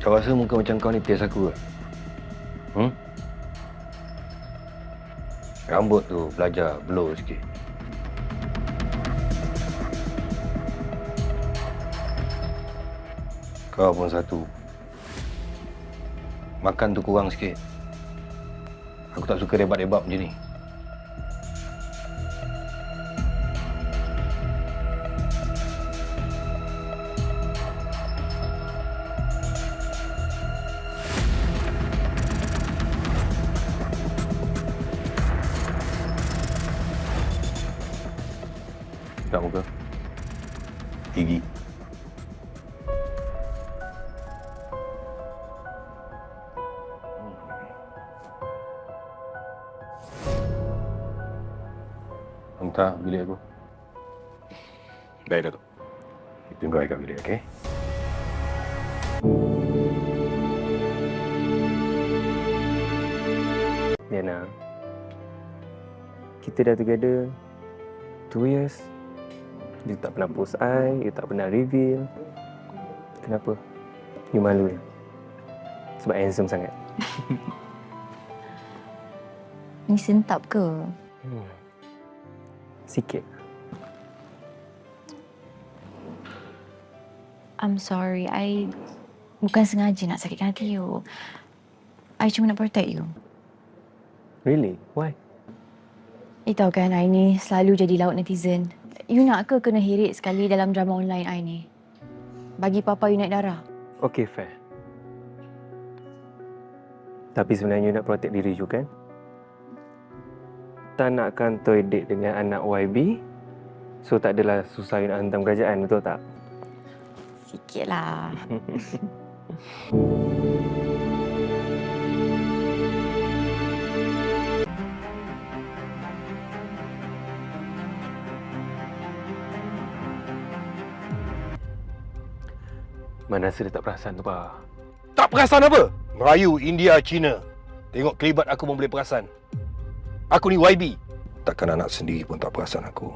Kau rasa muka macam kau ni test aku ke? Rambut tu belajar blow sikit. Kau pun satu. Makan tu kurang sikit. Aku tak suka rebab-rebab macam ni. Tak muka. Gigi. Hantar bilik aku. Baik, Datuk. Kita tunggu kat bilik, okey? Diana, kita dah together 2 years. You tak pernah post I, you tak pernah reveal. Kenapa? You malu ya? Sebab handsome sangat. Ni sentap ke? Sikit. I'm sorry, I bukan sengaja nak sakitkan hati you. I cuma nak protect you. Really? Why? You tahu kan, I ni selalu jadi laut netizen. You nak ke kena herit sekali dalam drama online I ni? Bagi papa you naik darah. Okay, fair. Tapi sebenarnya you nak protect diri you kan? Tak nakkan toy date dengan anak YB, so tak adalah susah you nak hentam kerajaan, betul tak? Sikitlah. Mana rasa dia tak perasan tu, Pak? Tak perasan apa? Melayu, India, Cina. Tengok kelibat aku pun boleh perasan. Aku ni YB. Takkan anak sendiri pun tak perasan aku.